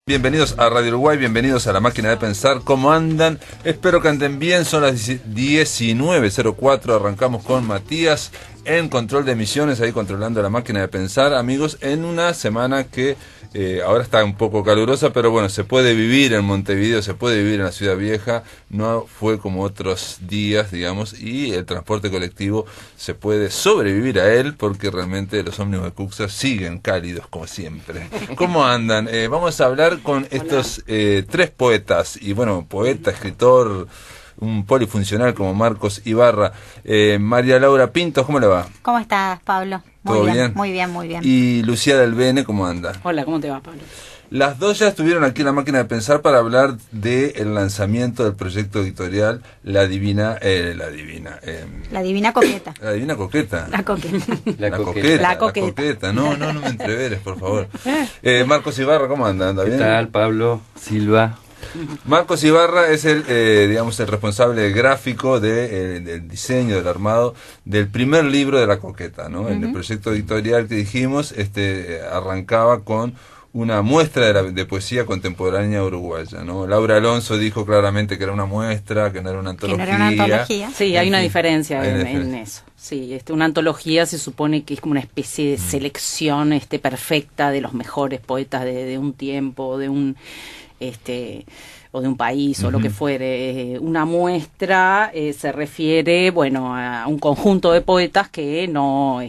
Bienvenidos a Radio Uruguay, bienvenidos a La Máquina de Pensar. ¿Cómo andan? Espero que anden bien, son las 19:04, arrancamos con Matías en control de emisiones, ahí controlando La Máquina de Pensar, amigos, en una semana que ahora está un poco calurosa, pero bueno, se puede vivir en Montevideo, se puede vivir en la Ciudad Vieja, no fue como otros días, digamos, y el transporte colectivo se puede sobrevivir a él, porque realmente los ómnibus de Cuxa siguen cálidos como siempre. ¿Cómo andan? Vamos a hablar con estos tres poetas, y bueno, poeta, escritor, un polifuncional como Marcos Ibarra. María Laura Pintos, ¿cómo le va? ¿Cómo estás, Pablo? ¿Todo bien? Muy bien, muy bien. Y Lucía del Bene, ¿cómo anda? Hola, ¿cómo te va, Pablo? Las dos ya estuvieron aquí en La Máquina de Pensar para hablar del lanzamiento del proyecto editorial La Divina Coqueta. La Divina Coqueta. La Coqueta. La Coqueta. No me entreveres, por favor. Marcos Ibarra, ¿cómo anda? ¿Anda bien? ¿Qué tal, Pablo Silva? Marcos Ibarra es el responsable gráfico del diseño, del armado del primer libro de La Coqueta, ¿no? El proyecto editorial que dijimos arrancaba con una muestra de poesía contemporánea uruguaya, ¿no? Laura Alonso dijo claramente que era una muestra, que no era una antología. Que no era una antología. Sí, hay una diferencia en eso. Sí, una antología se supone que es como una especie de selección perfecta de los mejores poetas de un tiempo, de un o de un país o lo que fuere. Una muestra se refiere, bueno, a un conjunto de poetas que no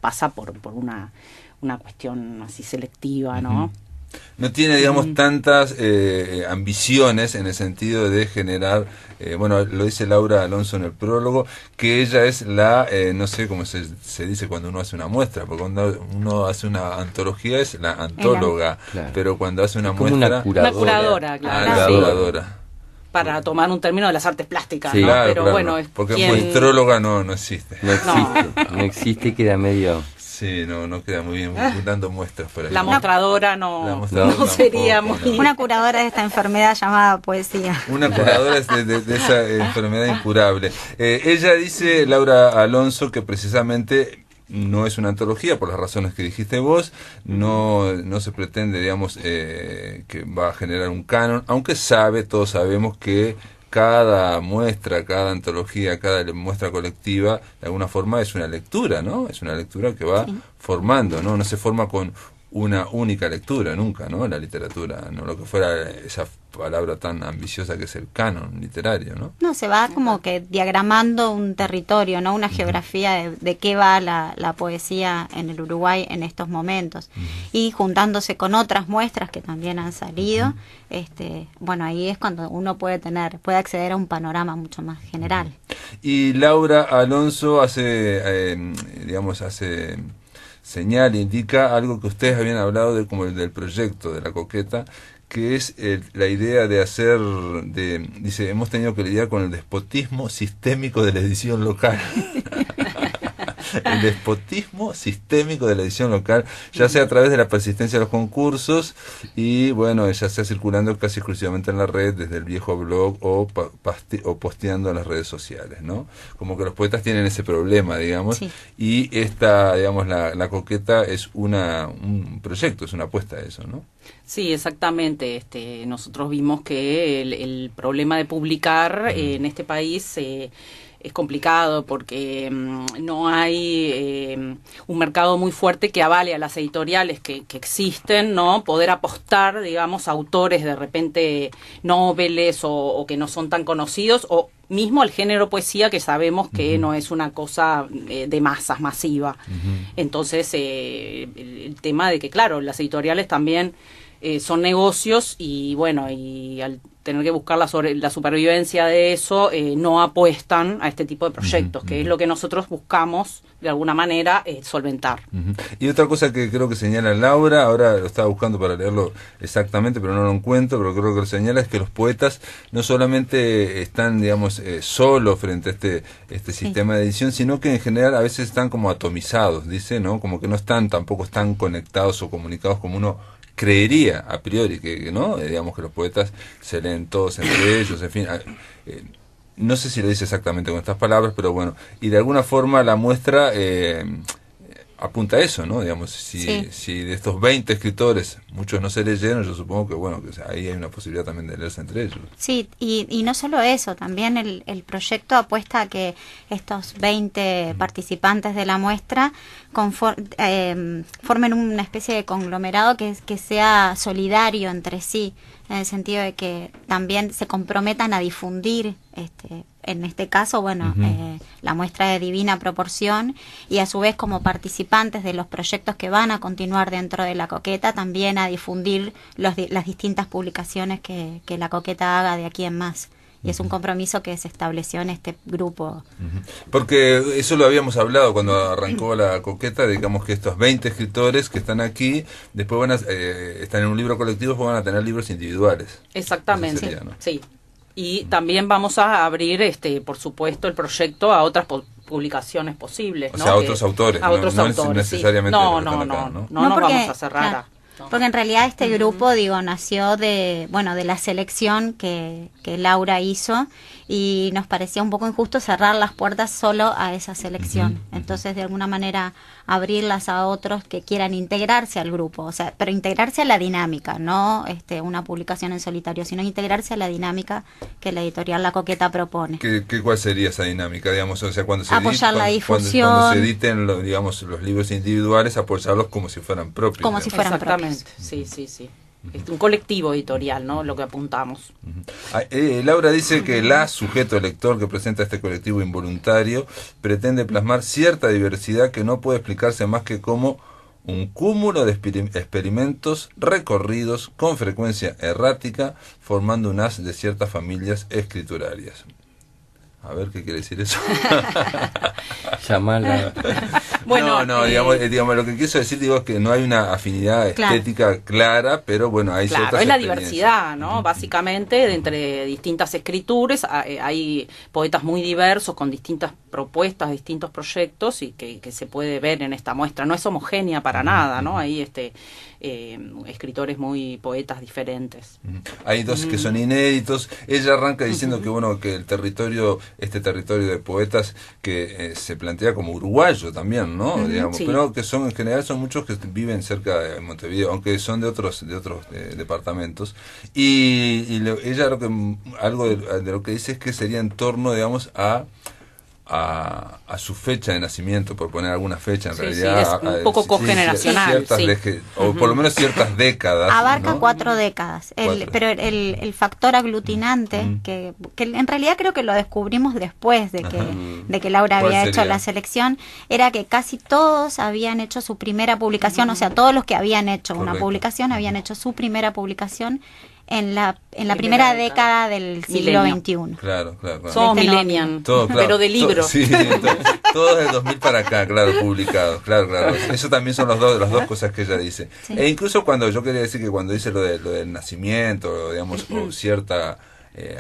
pasa por una cuestión así selectiva, ¿no? No tiene, digamos, tantas ambiciones en el sentido de generar, bueno, lo dice Laura Alonso en el prólogo, que ella es no sé cómo se dice cuando uno hace una muestra, porque cuando uno hace una antología es la antóloga, claro. Pero cuando hace una muestra... Una curadora, claro. La curadora. Para tomar un término de las artes plásticas, sí, ¿no? Claro, pero claro, bueno, porque muestróloga no existe. No existe, queda medio... Sí, no queda muy bien dando muestras por ahí. La mostradora no sería muy... Una curadora de esta enfermedad llamada poesía. Una curadora de esa enfermedad incurable. Ella dice, Laura Alonso, que precisamente no es una antología por las razones que dijiste vos, no se pretende, digamos, que va a generar un canon, aunque todos sabemos que cada muestra, cada antología, cada muestra colectiva, de alguna forma es una lectura, ¿no? Es una lectura que va formando, ¿no? No se forma con una única lectura, nunca, ¿no? La literatura, no lo que fuera esa palabra tan ambiciosa que es el canon literario, ¿no? No, se va como que diagramando un territorio, ¿no? Una geografía de qué va la poesía en el Uruguay en estos momentos. Y juntándose con otras muestras que también han salido, bueno, ahí es cuando uno puede acceder a un panorama mucho más general. Y Laura Alonso hace señal, indica algo que ustedes habían hablado del proyecto de La Coqueta, que es la idea de dice, hemos tenido que lidiar con el despotismo sistémico de la edición local. El despotismo sistémico de la edición local, ya sea a través de la persistencia de los concursos y bueno, ya sea circulando casi exclusivamente en la red, desde el viejo blog o posteando en las redes sociales, ¿no? Como que los poetas tienen ese problema, digamos, y digamos, la Coqueta es un proyecto, es una apuesta a eso, ¿no? Sí, exactamente. Nosotros vimos que el problema de publicar en este país es complicado porque no hay un mercado muy fuerte que avale a las editoriales que existen, ¿no? Poder apostar, digamos, a autores de repente nobles o que no son tan conocidos, o mismo el género poesía, que sabemos que no es una cosa de masas, masiva. Entonces, el tema de que, claro, las editoriales también son negocios y, bueno, y al tener que buscar la supervivencia de eso, no apuestan a este tipo de proyectos, que es lo que nosotros buscamos, de alguna manera, solventar. Y otra cosa que creo que señala Laura, ahora lo estaba buscando para leerlo exactamente, pero no lo encuentro, pero creo que lo señala, es que los poetas no solamente están, digamos, solos frente a este sistema de edición, sino que en general a veces están como atomizados, dice, ¿no? Como que tampoco están conectados o comunicados como uno creería a priori, que no, digamos que los poetas se leen todos entre ellos, en fin, no sé si lo dice exactamente con estas palabras, pero bueno, y de alguna forma la muestra apunta a eso, ¿no? Digamos, si de estos 20 escritores muchos no se leyeron, yo supongo que, bueno, que ahí hay una posibilidad también de leerse entre ellos. Sí, y no solo eso, también el proyecto apuesta a que estos 20 participantes de la muestra formen una especie de conglomerado que sea solidario entre sí, en el sentido de que también se comprometan a difundir en este caso, bueno, la muestra de Divina Proporción, y a su vez como participantes de los proyectos que van a continuar dentro de La Coqueta, también a difundir las distintas publicaciones que La Coqueta haga de aquí en más. Y es un compromiso que se estableció en este grupo. Porque eso lo habíamos hablado cuando arrancó La Coqueta, digamos que estos 20 escritores que están aquí, después van a están en un libro colectivo, después van a tener libros individuales. Exactamente, Sería, ¿no? sí. Y también vamos a abrir, por supuesto, el proyecto a otras publicaciones posibles, o ¿no? sea, a otros autores, a otros autores, no necesariamente sí. los que están acá, ¿no? No nos porque, vamos a cerrar. claro, porque en realidad este grupo, nació de la selección que Laura hizo, y nos parecía un poco injusto cerrar las puertas solo a esa selección. Entonces, de alguna manera, abrirlas a otros que quieran integrarse al grupo, o sea, pero integrarse a la dinámica, no una publicación en solitario, sino integrarse a la dinámica que la editorial La Coqueta propone. ¿Cuál sería esa dinámica, digamos? O sea, cuando se apoyar la difusión, cuando se editen los libros individuales, apoyarlos como si fueran propios. Como si fueran Exactamente, propios. sí. Un colectivo editorial, ¿no? Lo que apuntamos. Laura dice que la sujeto lector que presenta este colectivo involuntario pretende plasmar cierta diversidad que no puede explicarse más que como un cúmulo de experimentos recorridos con frecuencia errática, formando un haz de ciertas familias escriturarias. A ver, ¿qué quiere decir eso? Llamarla. Bueno, digamos, lo que quiso decir, es que no hay una afinidad estética clara, pero bueno, hay ciertas es la experiencias. diversidad, ¿no? Básicamente, entre distintas escrituras, hay poetas muy diversos, con distintas propuestas, distintos proyectos, y que se puede ver en esta muestra. No es homogénea para nada, ¿no? Hay escritores poetas diferentes. Hay dos que son inéditos. Ella arranca diciendo que el este territorio de poetas que se plantea como uruguayo también, ¿no? Digamos, sí. Pero que en general son muchos que viven cerca de Montevideo, aunque son de otros departamentos. Y ella algo de lo que dice es que sería en torno, digamos, a su fecha de nacimiento, por poner alguna fecha en realidad. Sí, es un poco cogeneracional. O por lo menos ciertas décadas. Abarca ¿no? 4 décadas. Pero el factor aglutinante, que en realidad creo que lo descubrimos después de que Laura había hecho la selección, era que casi todos habían hecho su primera publicación, o sea, todos los que habían hecho una publicación habían hecho su primera publicación en la primera década del siglo XXI. Claro. Somos millennials, pero de libros. Sí, todos del 2000 para acá, claro, publicados, claro. Eso también son las dos cosas que ella dice. Sí. E incluso yo quería decir que cuando dice lo del nacimiento, digamos, o cierta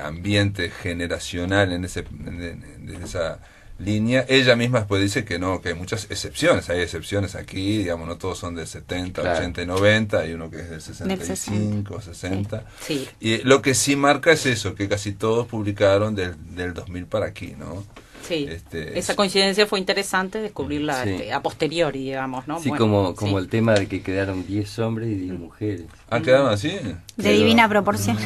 ambiente generacional en esa línea, ella misma después dice que no, que hay muchas excepciones, hay excepciones aquí, digamos, no todos son del 70, claro. 80 y 90, hay uno que es del 65, 60, sí. Y lo que sí marca es eso, que casi todos publicaron del 2000 para aquí, ¿no? Sí, esa coincidencia fue interesante descubrirla a posteriori, digamos, ¿no? Sí, bueno, como el tema de que quedaron 10 hombres y 10 mujeres. ¿Quedaron así? De divina proporción.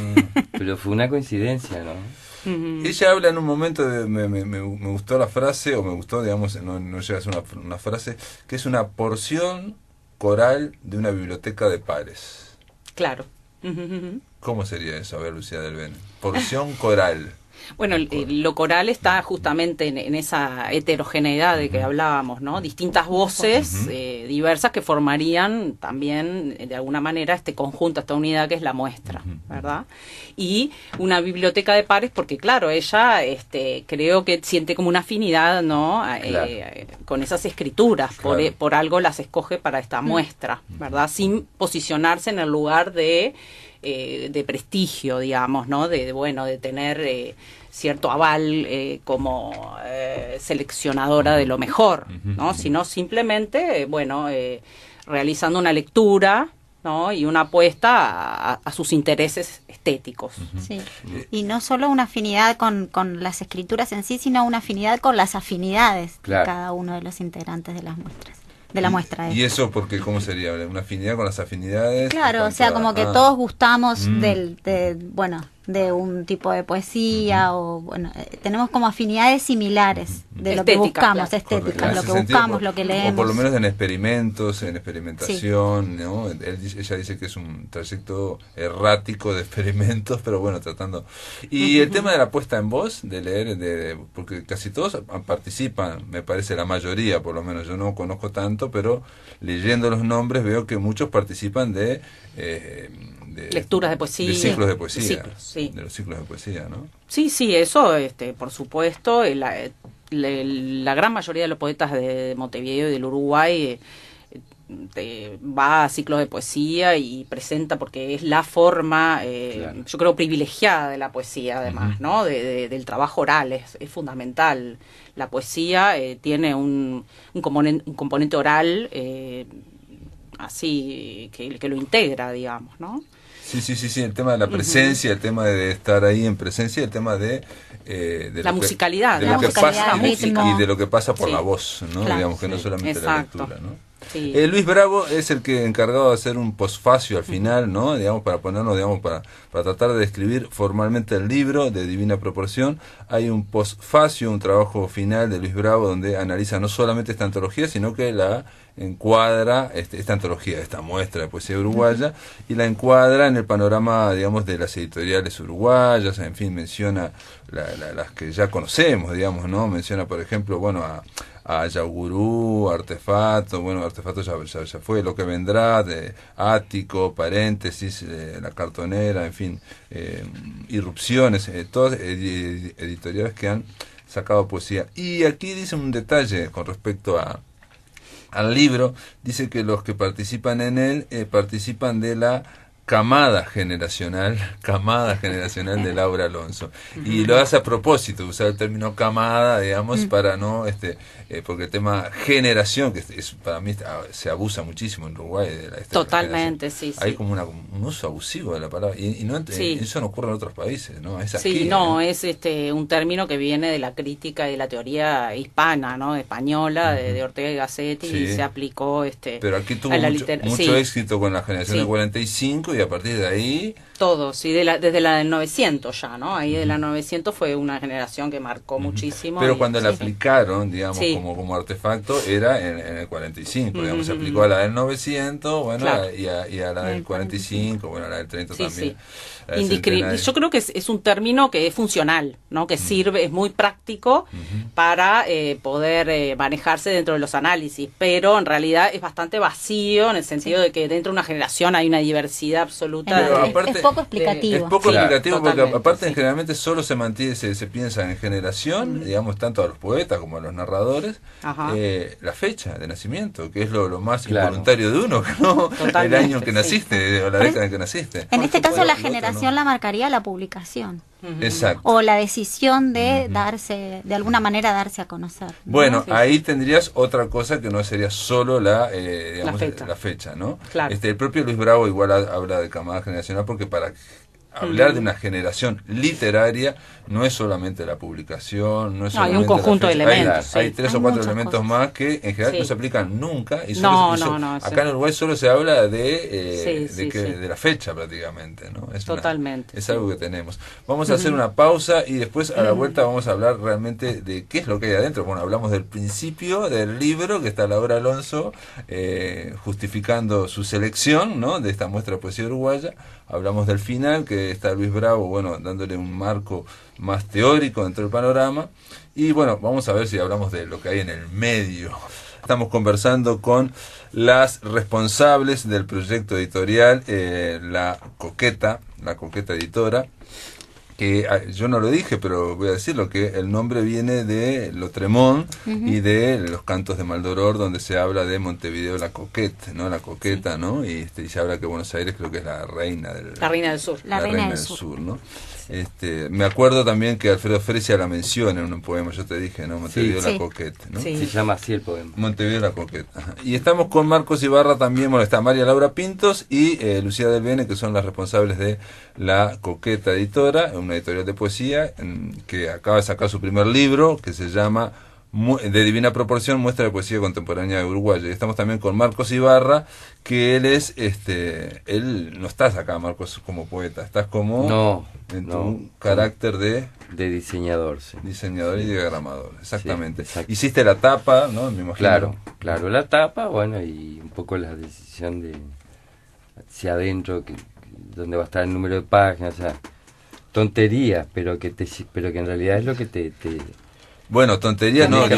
Pero fue una coincidencia, ¿no? Ella habla en un momento, me gustó la frase, o me gustó, digamos, no llega a ser una frase, que es una porción coral de una biblioteca de pares. Claro. ¿Cómo sería eso? A ver, Lucía del Ben. Porción coral. Bueno, lo coral está justamente en esa heterogeneidad de que hablábamos, ¿no? Distintas voces diversas que formarían también, de alguna manera, este conjunto, esta unidad que es la muestra, ¿verdad? Y una biblioteca de pares, porque claro, ella creo que siente como una afinidad, ¿no? Claro. Con esas escrituras, claro. Por algo las escoge para esta muestra, ¿verdad? Sin posicionarse en el lugar de prestigio, digamos, ¿no? De tener cierto aval como seleccionadora de lo mejor, ¿no? Sino simplemente, realizando una lectura, ¿no? Y una apuesta a sus intereses estéticos. Sí. Y no solo una afinidad con las escrituras en sí, sino una afinidad con las afinidades de cada uno de los integrantes de las muestras. de la muestra. ¿Y eso porque cómo sería? ¿Una afinidad con las afinidades? Claro, o sea, como que todos gustamos de un tipo de poesía, o bueno, tenemos como afinidades similares de lo que buscamos, claro. estéticas, lo que buscamos, lo que leemos. O por lo menos en experimentos, en experimentación, sí. ¿No? Ella dice que es un trayecto errático de experimentos, pero bueno, tratando. Y el tema de la puesta en voz, de leer, porque casi todos participan, me parece la mayoría, por lo menos yo no conozco tanto, pero leyendo los nombres veo que muchos participan de lecturas de poesía, de ciclos de poesía, ciclos, sí. De los ciclos de poesía, ¿no? Sí, eso, por supuesto, la gran mayoría de los poetas de Montevideo y del Uruguay va a ciclos de poesía y presenta, porque es la forma, claro, yo creo, privilegiada de la poesía, además, ¿no? Del trabajo oral, es fundamental. La poesía tiene un componente oral así que lo integra, digamos, ¿no? Sí, el tema de la presencia, el tema de estar ahí en presencia, el tema de la musicalidad, de lo que pasa ritmo. y de lo que pasa por la voz, ¿no? Claro, digamos que no solamente la lectura, ¿no? Sí. Luis Bravo es el que encargado de hacer un posfacio al final, ¿no? Digamos, para ponernos, digamos, para tratar de describir formalmente el libro de Divina Proporción. Hay un posfacio, un trabajo final de Luis Bravo, donde analiza no solamente esta antología, sino que la encuadra, esta antología, esta muestra de poesía uruguaya, y la encuadra en el panorama, digamos, de las editoriales uruguayas. En fin, menciona las que ya conocemos, digamos, ¿no? Menciona, por ejemplo, bueno, a Yagurú, Artefacto, bueno, Artefacto ya fue, Lo que vendrá, de Ático, Paréntesis, La Cartonera, en fin, Irrupciones, todas editoriales que han sacado poesía. Y aquí dice un detalle con respecto al libro, dice que los que participan en él participan de la camada generacional de Laura Alonso, y lo hace a propósito, usar el término camada, digamos, para no porque el tema generación, que es para mí se abusa muchísimo en Uruguay de totalmente, sí, hay como un uso abusivo de la palabra, y no, eso no ocurre en otros países, ¿no? Es aquí, es un término que viene de la crítica y de la teoría hispana, ¿no? Española, de Ortega y Gassetti, y se aplicó pero aquí tuvo mucho éxito con la generación del 45, y a partir de ahí todo, sí, desde la del 900 ya, ¿no? Ahí de la 900 fue una generación que marcó muchísimo. Pero cuando la aplicaron, digamos, como artefacto, era en el 45, digamos, se aplicó a la del 900, bueno, claro, y a la del 45, bueno, a la del 30 también. Yo creo que es un término que es funcional, ¿no? Que sirve, es muy práctico para poder manejarse dentro de los análisis, pero en realidad es bastante vacío en el sentido de que dentro de una generación hay una diversidad absoluta. Es poco explicativo. Es poco explicativo, porque aparte sí, generalmente solo se mantiene, se piensa en generación, digamos, tanto a los poetas como a los narradores, la fecha de nacimiento, que es lo más involuntario de uno, ¿no? El año que naciste, o la década en que naciste. En este caso la generación la marcaría la publicación. Exacto. O la decisión de de alguna manera darse a conocer, ¿no? Bueno, ahí tendrías otra cosa que no sería solo la fecha, ¿no? Claro. El propio Luis Bravo igual habla de camada generacional, porque para hablar de una generación literaria no es solamente la publicación, no es solamente hay un conjunto de elementos. Hay 3 o 4 elementos más que en general no se aplican nunca. Y acá en Uruguay solo se habla de la fecha prácticamente, ¿no? Totalmente. Es algo que tenemos. Vamos a hacer una pausa y después a la vuelta vamos a hablar realmente de qué es lo que hay adentro. Bueno, hablamos del principio del libro, que está Laura Alonso justificando su selección, ¿no? De esta muestra de poesía uruguaya. Hablamos del final, que está Luis Bravo, bueno, dándole un marco más teórico dentro del panorama. Y bueno, vamos a ver si hablamos de lo que hay en el medio. Estamos conversando con las responsables del proyecto editorial, la Coqueta Editora, que yo no lo dije, pero voy a decirlo, que el nombre viene de Lotremont y de los cantos de Maldoror, donde se habla de Montevideo la Coquette, ¿no? La Coqueta, ¿no? Y se habla que Buenos Aires creo que es la reina del sur. La reina del sur, ¿no? Me acuerdo también que Alfredo Fresia la menciona en un poema, yo te dije, ¿no? Montevideo la Coquette, ¿no? Se llama así el poema. Montevideo la Coquette. Ajá. Y estamos con Marcos Ibarra también, bueno, está María Laura Pintos y Lucía del Bene, que son las responsables de la Coqueta Editora, una editorial de poesía que acaba de sacar su primer libro, que se llama de divina proporción, muestra de poesía contemporánea uruguaya. Y estamos también con Marcos Ibarra, que él es, él no estás acá, Marcos, como poeta, estás como en tu carácter de diseñador, sí. Diseñador y diagramador, exactamente. Sí, hiciste la tapa, ¿no? Me imagino. Claro, la tapa, bueno, y un poco la decisión de hacia adentro, donde va a estar el número de páginas, o sea, tonterías, pero que en realidad es lo que te bueno, tonterías no,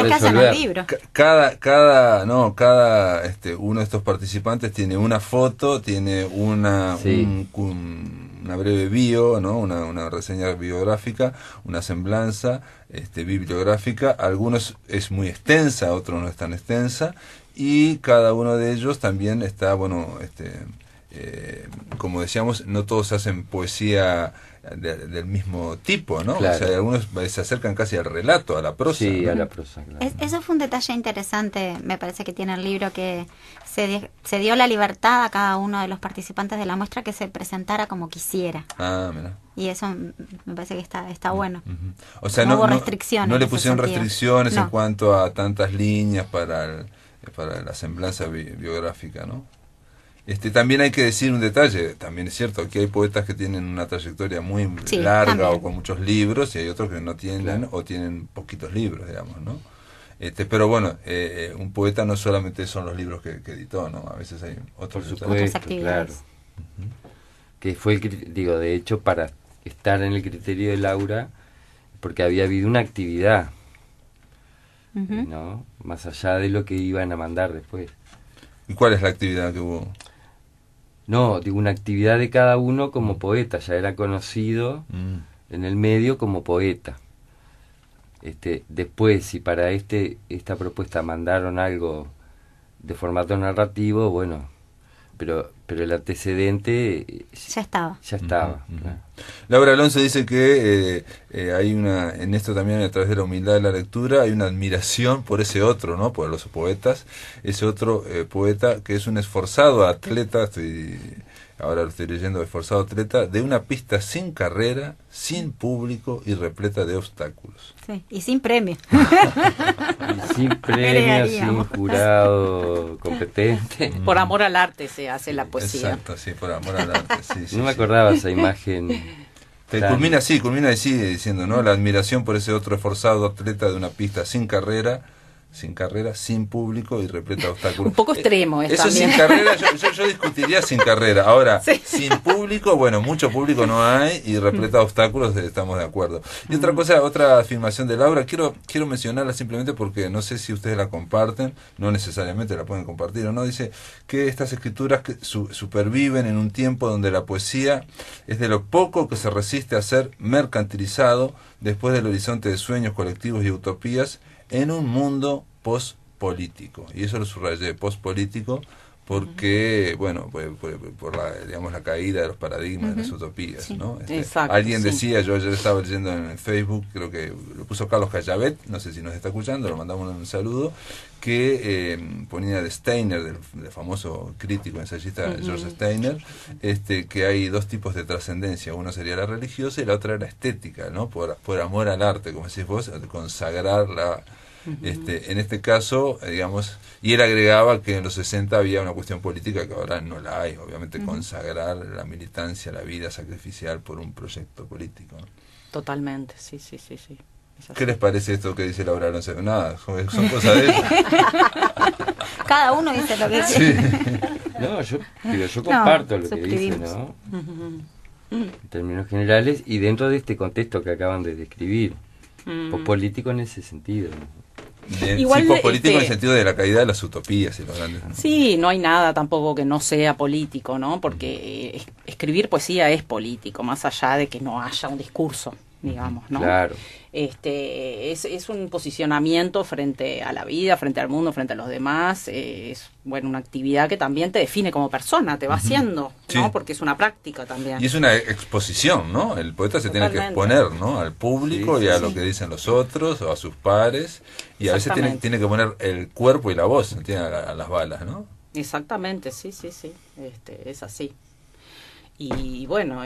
cada uno de estos participantes tiene una foto, tiene una breve bio, ¿no? Una reseña biográfica, una semblanza bibliográfica. Algunos es muy extensa, otros no es tan extensa, y cada uno de ellos también está, como decíamos, no todos hacen poesía del mismo tipo, ¿no? Claro. O sea, algunos se acercan casi al relato, a la prosa. Sí, ¿no? a la prosa, claro. Eso fue un detalle interesante, me parece que tiene el libro, que se dio la libertad a cada uno de los participantes de la muestra que se presentara como quisiera. Ah, mira. Y eso me parece que está bueno. Uh-huh. O sea, no hubo restricciones. No le pusieron restricciones en no. cuanto a tantas líneas para la semblanza biográfica, ¿no? También hay que decir un detalle, también es cierto que hay poetas que tienen una trayectoria muy larga también, o con muchos libros, y hay otros que no tienen o tienen poquitos libros, digamos, ¿no? Pero bueno, un poeta no solamente son los libros que editó, ¿no? A veces hay otras actividades. Claro. Uh-huh. Que fue de hecho, para estar en el criterio de Laura, porque había habido una actividad, uh-huh, ¿no? Más allá de lo que iban a mandar después. ¿Y cuál es la actividad que hubo? No, una actividad de cada uno como poeta, ya era conocido en el medio como poeta. Después, si para esta propuesta mandaron algo de formato narrativo, bueno, pero el antecedente ya estaba. Uh-huh. Claro. Laura Alonso dice que hay en esto también, a través de la humildad de la lectura, hay una admiración por ese otro, ¿no? Por los poetas, ese otro poeta que es un esforzado atleta, ahora lo estoy leyendo, esforzado atleta, de una pista sin carrera, sin público y repleta de obstáculos. Sí, y sin premio. Y sin premio, sin jurado competente. Por amor al arte se hace la poesía. Exacto, sí, por amor al arte. Sí, no me acordaba esa imagen. Culmina y sigue diciendo, ¿no? La admiración por ese otro esforzado atleta de una pista sin carrera, sin público y repleta de obstáculos. Un poco extremo eso también. Sin carrera, yo discutiría sin carrera. Ahora, sin público, bueno, mucho público no hay y repleta de obstáculos, estamos de acuerdo. Y otra afirmación de Laura, quiero mencionarla simplemente porque no sé si ustedes la comparten, no necesariamente la pueden compartir o no. Dice que estas escrituras superviven en un tiempo donde la poesía es de lo poco que se resiste a ser mercantilizado después del horizonte de sueños colectivos y utopías en un mundo pospolítico. Y eso lo subrayé, pospolítico, porque, bueno, por la caída de los paradigmas, de las utopías, sí. ¿no? Exacto, Alguien decía, yo ayer estaba leyendo en Facebook, creo que lo puso Carlos Callavet, no sé si nos está escuchando, le mandamos un saludo, que ponía de Steiner, del famoso crítico ensayista George Steiner, que hay dos tipos de trascendencia, uno sería la religiosa y la otra la estética, ¿no? Por amor al arte, como decís vos, consagrar la... en este caso, digamos, y él agregaba que en los 60 había una cuestión política que ahora no la hay, obviamente consagrar la militancia, la vida sacrificial por un proyecto político, ¿no? Totalmente, sí. ¿Qué les parece esto que dice Laura Alonso? Nada, son cosas de ella. Cada uno dice lo que sí. No, yo comparto lo que dice, ¿no? En términos generales y dentro de este contexto que acaban de describir, político en ese sentido, ¿no? Igual, político en el sentido de la caída de las utopías y los grandes, ¿no? Sí, no hay nada tampoco que no sea político, ¿no? Porque escribir poesía es político, más allá de que no haya un discurso, digamos, ¿no? Claro. Es un posicionamiento frente a la vida, frente al mundo, frente a los demás. Es una actividad que también te define como persona, te va haciendo, ¿no? Sí. Porque es una práctica también. Y es una exposición, ¿no? El poeta se tiene que exponer, ¿no? Al público y a lo que dicen los otros o a sus pares. Y a veces tiene que poner el cuerpo y la voz, no tiene a las balas, ¿no? Exactamente, sí. Es así. Y bueno,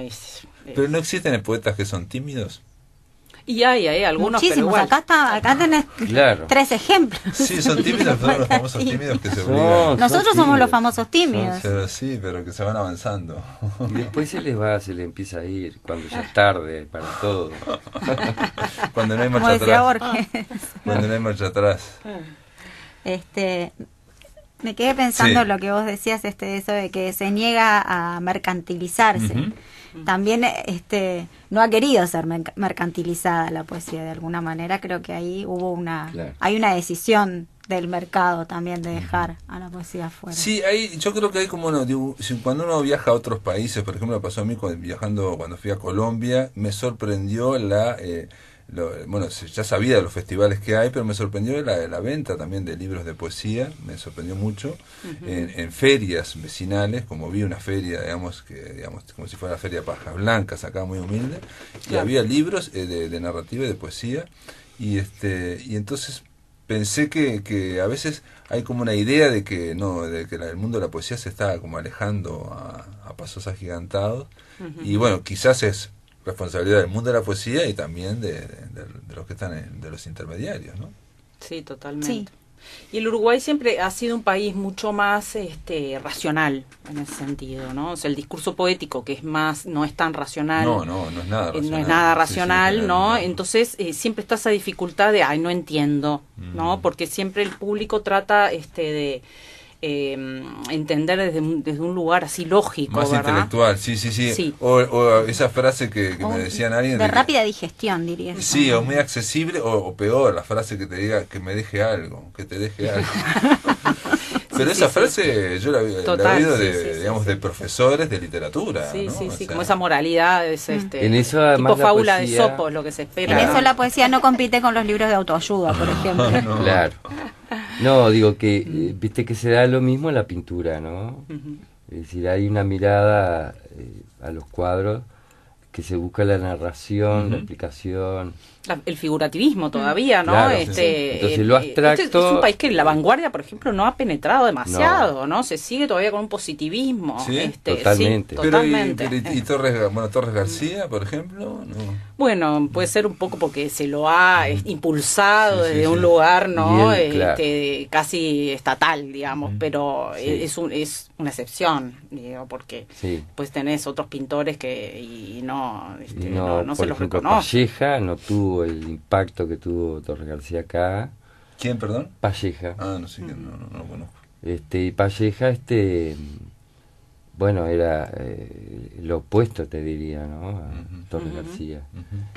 Pero ¿no existen poetas que son tímidos? Y hay algunos, muchísimos. pero igual. Acá tenés Claro. 3 ejemplos. Sí, son tímidos, son los famosos tímidos que se obligan. Nosotros somos los famosos tímidos. Pero sí, pero que se van avanzando. Y después se les empieza a ir, cuando ya es tarde para todo. Cuando no hay Como marcha decía atrás. Borges. Cuando no hay marcha atrás. Me quedé pensando Sí. lo que vos decías, eso de que se niega a mercantilizarse. Ujú. También no ha querido ser mercantilizada la poesía de alguna manera. Creo que ahí hubo Claro. hay una decisión del mercado también de dejar a la poesía fuera. Sí, yo creo que hay como cuando uno viaja a otros países, por ejemplo, me pasó a mí cuando fui a Colombia, me sorprendió ya sabía de los festivales que hay, pero me sorprendió la venta también de libros de poesía, me sorprendió mucho. En ferias vecinales, como vi una feria, digamos como si fuera la feria Pajas Blancas, acá muy humilde, y Claro. había libros de narrativa y de poesía, y entonces pensé que a veces hay como una idea de que el mundo de la poesía se está como alejando a pasos agigantados, y bueno, quizás es responsabilidad del mundo de la poesía y también de los que están de los intermediarios, ¿no? Sí, totalmente. Sí. Y el Uruguay siempre ha sido un país mucho más racional en ese sentido, ¿no? O sea, el discurso poético que no es tan racional. No es nada racional. No es nada Sí, racional, sí, ¿no? claro. Entonces siempre está esa dificultad de, no entiendo, ¿no? Porque siempre el público trata de entender desde un lugar así lógico, Más ¿verdad? intelectual, sí. Sí. O esa frase que O me decían alguien. de rápida digestión, diría. Sí, o muy accesible, o peor, la frase que te diga que me deje algo, que te deje algo. Pero esa frase yo la he Total, oído sí, de profesores de literatura. Sí, ¿no? sí, O sí, sea, como esa moralidad, En eso, además, tipo la fábula poesía- de Sopos, lo que se espera. En ¿no? eso la poesía no compite con los libros de autoayuda, por ejemplo. No. Claro. No, digo que, viste que se da lo mismo en la pintura, ¿no? Ujú. Es decir, hay una mirada a los cuadros que se busca la narración, la explicación. El figurativismo todavía, ¿no? Claro, sí. Entonces, lo abstracto- es un país que la vanguardia, por ejemplo, no ha penetrado demasiado, ¿no? Se sigue todavía con un positivismo. Sí, totalmente. Sí, Pero totalmente. y Torres García, por ejemplo, no. Bueno, puede ser un poco porque se lo ha impulsado Sí, sí, desde un sí. lugar, ¿no? Y él, claro. Casi estatal, digamos, pero Sí. es una excepción, digo, porque Sí. pues tenés otros pintores que Y no por se los ejemplo, reconoce. Palleja no tuvo el impacto que tuvo Torres García acá. ¿Quién, perdón? Palleja. No sé quién, no lo conozco. Y Palleja, bueno, era lo opuesto, te diría, ¿no? A Torres García.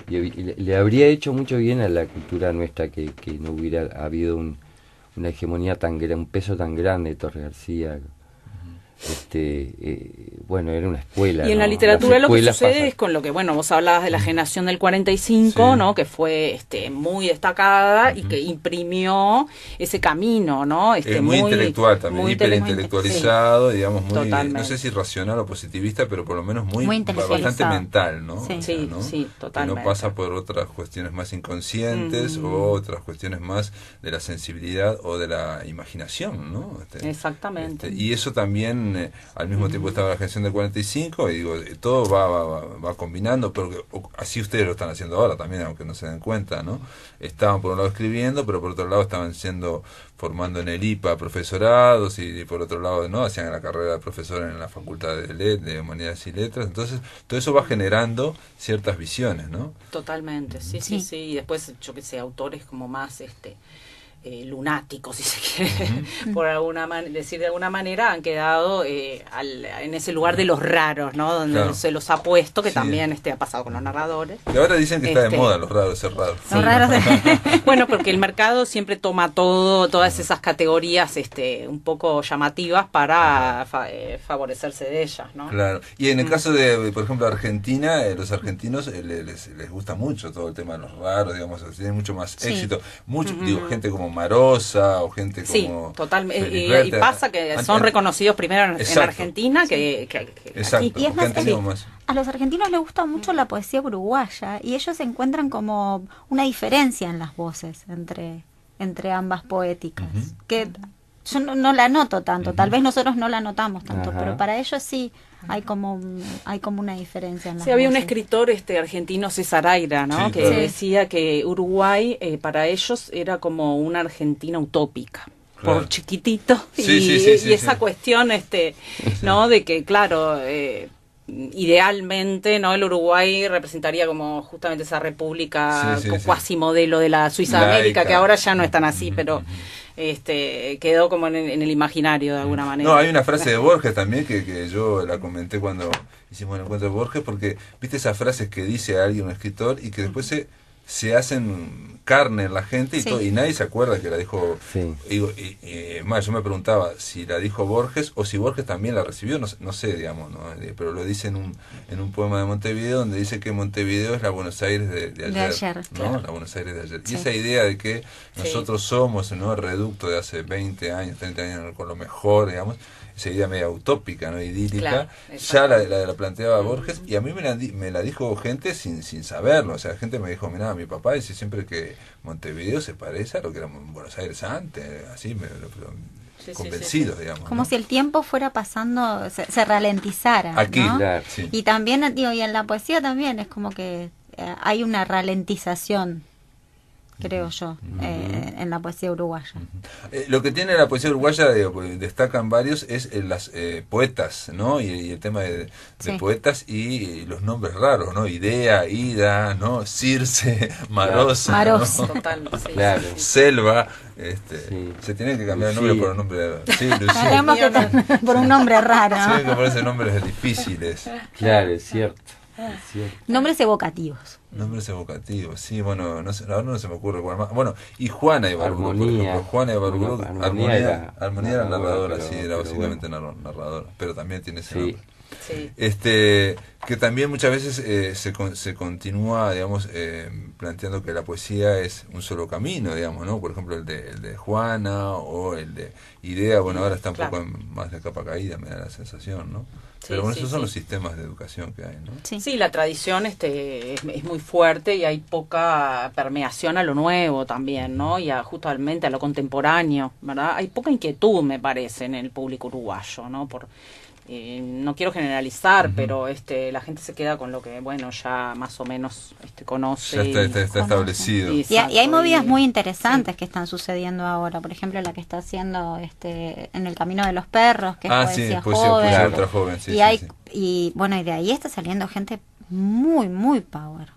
Y le habría hecho mucho bien a la cultura nuestra que no hubiera habido una hegemonía un peso tan grande de Torres García. Bueno, era una escuela. Y en ¿no? la literatura Las lo que escuelas sucede pasan- es con lo que, bueno, vos hablabas de la generación del 45, Sí. ¿no? Que fue muy destacada y que imprimió ese camino, ¿no? Muy intelectual también, muy hiperintelectualizado, digamos, muy, Totalmente. no sé si racional o positivista, pero por lo menos Muy intelectualizado. bastante mental, ¿no? Sí. O sea, Sí, ¿no? sí, Que totalmente. no pasa por otras cuestiones más inconscientes o otras cuestiones más de la sensibilidad o de la imaginación, ¿no? Exactamente. Y eso también, al mismo tiempo estaba la generación del 45, y digo, todo va combinando, pero así ustedes lo están haciendo ahora también, aunque no se den cuenta, ¿no? Estaban por un lado escribiendo, pero por otro lado estaban formando en el IPA profesorados, y por otro lado, ¿no? Hacían la carrera de profesor en la Facultad de Humanidades y Letras. Entonces, todo eso va generando ciertas visiones, ¿no? Totalmente, sí. Y después, yo que sé, autores como más lunáticos, si se quiere por decir de alguna manera, han quedado en ese lugar de los raros, ¿no? Donde Claro. se los ha puesto, que Sí. también ha pasado con los narradores. Y ahora dicen que está de Este- moda los raros, ser raros. Los raros de... Bueno, porque el mercado siempre toma todas esas categorías un poco llamativas para favorecerse de ellas, ¿no? Claro. Y en el caso de, por ejemplo, Argentina, los argentinos les gusta mucho todo el tema de los raros, digamos, tienen mucho más Sí. éxito. Digo, gente como Marosa o gente Sí, como... totalmente. Y Felisberti. pasa que son reconocidos primero en Exacto. Argentina que Exacto. aquí. Y es más, gente como más... a los argentinos les gusta mucho la poesía uruguaya y ellos encuentran como una diferencia en las voces entre ambas poéticas, que yo no la noto tanto, tal vez nosotros no la notamos tanto, Ajá. pero para ellos sí hay como una diferencia en las Sí, había un voces. escritor argentino, César Aira, ¿no? Sí, que claro. decía que Uruguay para ellos era como una Argentina utópica. Claro. Por chiquitito Sí, y sí, esa sí. cuestión no de que claro idealmente no el Uruguay representaría como justamente esa república Sí, sí, sí. cuasi modelo de la Suiza de Laica. América, que ahora ya no es tan así, pero quedó como en el imaginario de alguna manera. No, hay una frase de Borges también que yo la comenté cuando hicimos el encuentro de Borges, porque viste esas frases que dice alguien, un escritor, y que después se hacen carne en la gente y, Sí. todo, y nadie se acuerda que la dijo. Sí. Más, yo me preguntaba si la dijo Borges o si Borges también la recibió, no sé, digamos, ¿no? Pero lo dice en un poema de Montevideo, donde dice que Montevideo es la Buenos Aires de ayer, ¿no? claro. La Buenos Aires de ayer. Sí. Y esa idea de que Sí. nosotros somos, ¿no?, el reducto de hace 20 años, 30 años con lo mejor, digamos, esa idea media utópica, ¿no?, idílica, Claro, ya la planteaba Borges, y a mí me la dijo gente sin saberlo. O sea, gente me dijo, mirá, mi papá dice siempre que Montevideo se parece a lo que era Buenos Aires antes, así, Sí, convencidos, sí. digamos. Como ¿no? si el tiempo fuera pasando, se ralentizara. Aquí, ¿no? Claro. sí. Y también, digo, y en la poesía también es como que hay una ralentización, creo yo, en la poesía uruguaya. Lo que tiene la poesía uruguaya, digo, pues, destacan varios, es las poetas, ¿no? Y el tema de Sí. poetas y los nombres raros, ¿no? Idea, Ida, ¿no? Circe, Marosa, Marosa. ¿no? Total, sí, Claro. sí, sí. Selva, Sí. se tiene que cambiar el Lucía. nombre por un nombre. Sí, Lucía. Tenemos que tener por un nombre raro, ¿no? Tiene que ponerse nombres difíciles, Claro, es cierto. Es cierto. Nombres evocativos. nombres evocativos. Sí, bueno, no sé, ahora no se me ocurre cuál más. Bueno, y Juana Ibarguro, por Armonía. ejemplo. Juana Ibarguro, Bueno, Armonía era narradora, narradora, sí, pero era básicamente bueno. narradora, pero también tiene ese Sí. nombre. Sí. Que también muchas veces se continúa, digamos, planteando que la poesía es un solo camino, digamos, ¿no? Por ejemplo, el de Juana o el de Idea, bueno, ahora está un Claro. poco más de capa caída, me da la sensación, ¿no? Sí, Pero bueno, sí, esos son sí. los sistemas de educación que hay, ¿no? Sí. Sí, la tradición es muy fuerte y hay poca permeación a lo nuevo también, ¿no? Y justamente a lo contemporáneo, ¿verdad? Hay poca inquietud, me parece, en el público uruguayo, ¿no? No quiero generalizar, pero la gente se queda con lo que, bueno, ya más o menos conoce. Ya está conoce. establecido. Y- Y hay movidas y- muy interesantes que están sucediendo ahora. Por ejemplo, la que está haciendo en el Camino de los Perros, que es poesía joven. poesía ultra joven, sí, y sí, hay sí. y bueno, y de ahí está saliendo gente muy, muy power.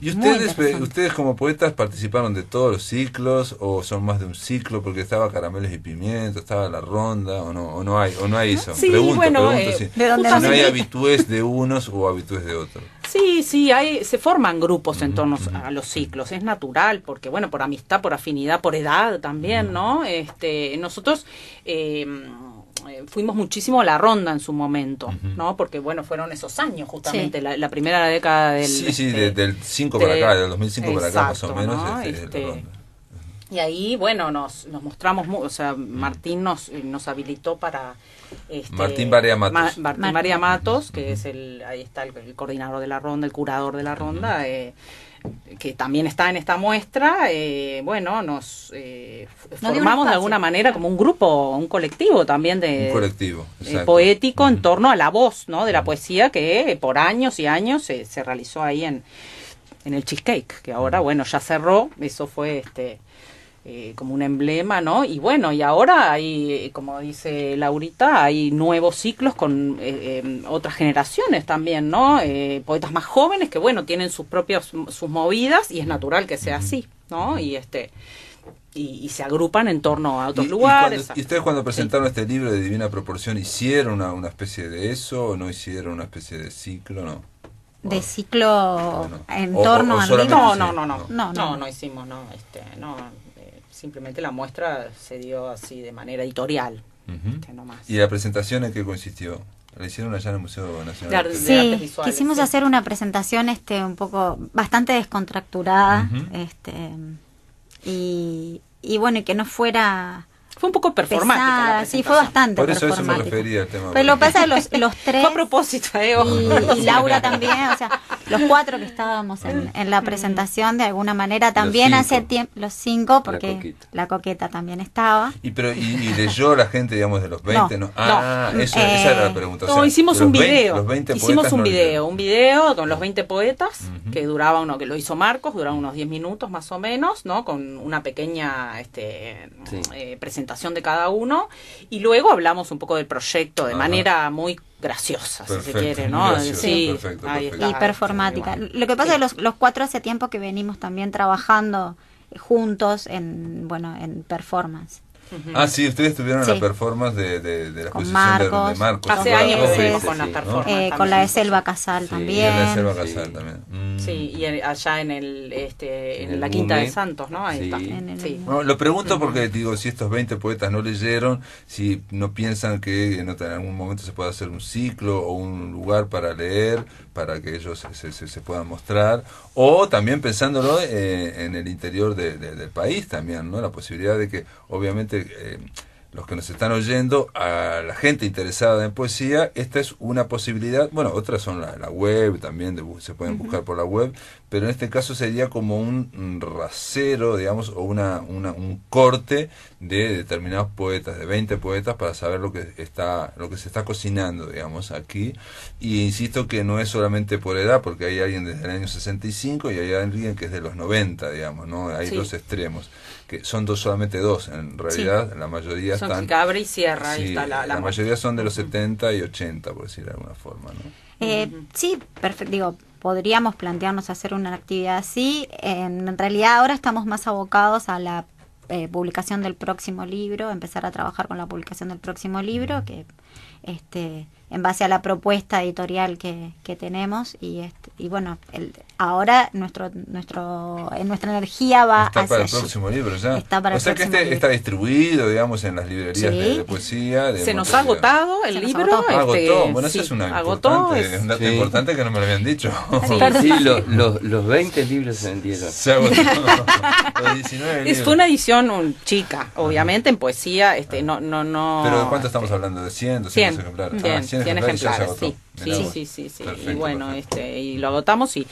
¿Y Muy ustedes, interesante. ustedes como poetas participaron de todos los ciclos o son más de un ciclo? Porque estaba Caramelos y Pimientos, estaba La Ronda, o no hay eso. Sí, pregunto bueno, si, ¿de dónde si no hay justamente- habitués de unos o habitués de otros. Sí, se forman grupos en torno a los ciclos, es natural, porque bueno, por amistad, por afinidad, por edad también, ¿no? Nosotros fuimos muchísimo a La Ronda en su momento, ¿no? Porque bueno, fueron esos años justamente, Sí. la primera década del... Sí, del 5 para acá, del 2005 para acá más o exacto, menos. ¿no? Es La Ronda. Y ahí, bueno, nos mostramos, o sea, Martín nos habilitó para... Martín Barea Matos. Martín Martín. Barea Matos, que es ahí está el coordinador de La Ronda, el curador de La Ronda, que también está en esta muestra. Bueno, nos dio un formamos de espacio. alguna manera como un grupo, un colectivo también Un colectivo. exacto. poético en torno a la voz, ¿no? De la poesía que por años y años se realizó ahí en el Cheesecake, que ahora, bueno, ya cerró. Eso fue como un emblema, ¿no? Y bueno, y ahora hay, como dice Laurita, hay nuevos ciclos con otras generaciones también, ¿no? Poetas más jóvenes que, bueno, tienen sus movidas y es natural que sea así, ¿no? Y y se agrupan en torno a otros lugares. ¿Y ustedes cuando presentaron este libro de Divina Proporción hicieron una especie de eso o no hicieron una especie de ciclo? No. De ciclo Bueno. en O- torno o a solamente- libros. No hicimos, simplemente la muestra se dio así de manera editorial, Ujú. no más. ¿Y la presentación en qué consistió? ¿La hicieron allá en el Museo Nacional? De Sí, artes visuales, quisimos sí. hacer una presentación un poco bastante descontracturada, Ujú. y bueno, y que no fuera Fue un poco performática la pesada, sí, fue presentación. bastante Por eso me performática. refería al tema. Pero lo que pasa es que los tres Fue a propósito, ojo. y Laura también, o sea, los 4 que estábamos en la presentación, de alguna manera también hace tiempo, los 5, porque la coqueta también estaba. Y leyó la gente, digamos, de los 20, ¿no? Esa era la pregunta. No, hicimos un video. Los 20 hicimos un leyeron. video con los 20 poetas, que duraba que lo hizo Marcos, duraba unos 10 minutos más o menos, ¿no? Con una pequeña presentación de cada uno, y luego hablamos un poco del proyecto de manera muy graciosa, si se quiere, ¿no? Gracioso, sí, perfecto. Y performática. Lo que pasa es que los 4 hace tiempo que venimos también trabajando juntos en performance. Sí, ustedes tuvieron la performance de la con exposición de Marcos. Hace años que venimos con las performances. Con la de Selva Casal también. Y la de Selva Casal también. Sí, y allá en la Quinta de Santos, ¿no? Ahí está. Bueno, lo pregunto porque digo, si estos 20 poetas no leyeron, si no piensan que en algún momento se pueda hacer un ciclo o un lugar para leer, para que ellos se puedan mostrar, o también pensándolo en el interior del país también, ¿no? La posibilidad de que obviamente los que nos están oyendo, a la gente interesada en poesía, esta es una posibilidad. Bueno, otras son la web, también se pueden buscar por la web, pero en este caso sería como un rasero, digamos, o un corte de determinados poetas, de 20 poetas, para saber lo que se está cocinando, digamos, aquí. Y insisto que no es solamente por edad, porque hay alguien desde el año 65 y hay alguien que es de los 90, digamos, ¿no? Hay dos extremos, que son solamente dos, en realidad la mayoría son están... que abre y cierra, ahí está la mayoría son de los 70 y 80, por decir de alguna forma, ¿no? Sí, perfecto, digo, podríamos plantearnos hacer una actividad así. En realidad ahora estamos más abocados a la publicación del próximo libro, empezar a trabajar con la publicación del próximo libro, que en base a la propuesta editorial que tenemos, y bueno, ahora nuestra energía va está hacia para el allí. próximo libro ya. Está para o sea que está distribuido, digamos, en las librerías de poesía. Se nos ha agotado el libro. Agotó. Bueno, eso es un dato importante que no me lo habían dicho. Sí, los 20 libros se vendieron. Se agotó. Los 19 libros. Fue una edición chica, obviamente, en poesía, no. ¿Pero de cuánto estamos hablando? ¿De 100, 200 ejemplares? 100 ejemplares, sí. Perfecto, y bueno, perfecto. Y lo agotamos y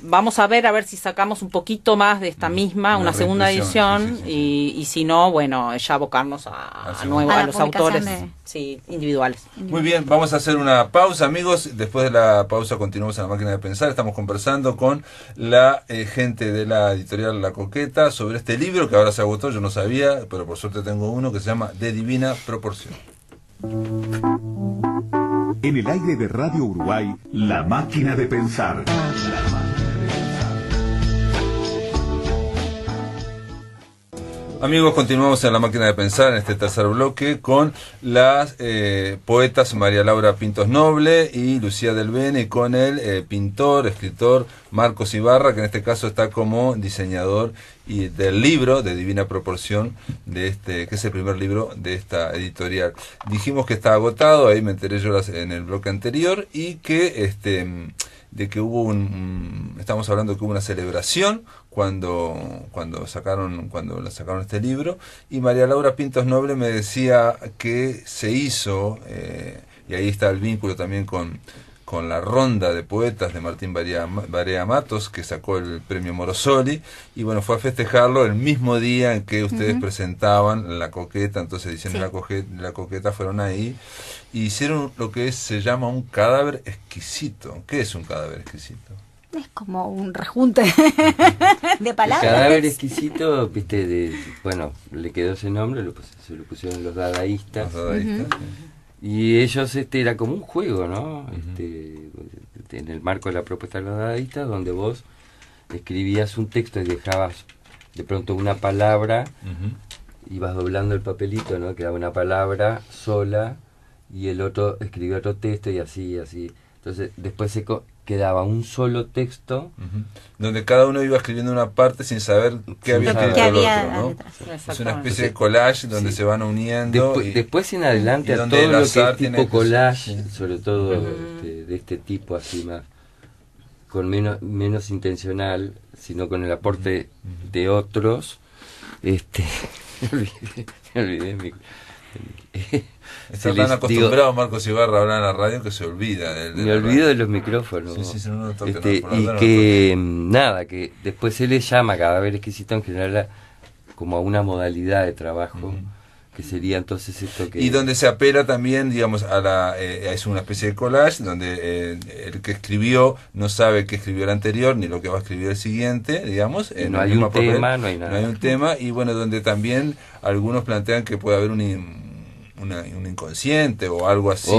vamos a ver si sacamos un poquito más de esta misma, una segunda edición, y si no, bueno, ya abocarnos a los autores individuales. Muy bien, vamos a hacer una pausa, amigos. Después de la pausa continuamos en La Máquina de Pensar. Estamos conversando con la gente de la editorial La Coqueta sobre este libro que ahora se agotó, yo no sabía, pero por suerte tengo uno que se llama De Divina Proporción. En el aire de Radio Uruguay, La Máquina de Pensar. Amigos, continuamos en La Máquina de Pensar en este tercer bloque con las poetas María Laura Pintos Noble y Lucía del Bene, y con el pintor, escritor Marcos Ibarra, que en este caso está como diseñador del libro de Divina Proporción, que es el primer libro de esta editorial. Dijimos que está agotado, ahí me enteré yo en el bloque anterior, y que de que hubo estamos hablando que hubo una celebración cuando sacaron este libro, y María Laura Pintos Noble me decía que se hizo, y ahí está el vínculo también con la ronda de poetas de Martín Barea Matos, que sacó el premio Morosoli, y bueno, fue a festejarlo el mismo día en que ustedes presentaban La Coqueta. Entonces ediciones La Coqueta fueron ahí y hicieron lo que se llama un cadáver exquisito. ¿Qué es un cadáver exquisito? Es como un rejunte de palabras. El cadáver exquisito, viste, bueno, le quedó ese nombre, se lo pusieron los dadaístas. Y ellos, era como un juego, ¿no? En el marco de la propuesta de los dadaístas, donde vos escribías un texto y dejabas de pronto una palabra, ibas doblando el papelito, ¿no? Quedaba una palabra sola, y el otro escribía otro texto, y así. Entonces, después quedaba un solo texto, donde cada uno iba escribiendo una parte sin saber qué había escrito el otro, ¿no? Es una especie de collage donde se van uniendo. Después en adelante, a todo lo que es tipo collage, sobre todo de este tipo así más, con menos intencional, sino con el aporte de otros, me olvidé Está tan acostumbrado Marcos Ibarra a hablar en la radio que se olvida. Me olvido de los micrófonos. Sí, no, no toque, y que nada, que después se le llama Cadáver Exquisito en general como a una modalidad de trabajo, que sería entonces esto que... Y donde se apela también, digamos, es una especie de collage, donde el que escribió no sabe qué escribió el anterior, ni lo que va a escribir el siguiente, digamos. No hay un tema, no hay nada. No hay un tema, y bueno, donde también algunos plantean que puede haber un inconsciente o algo así.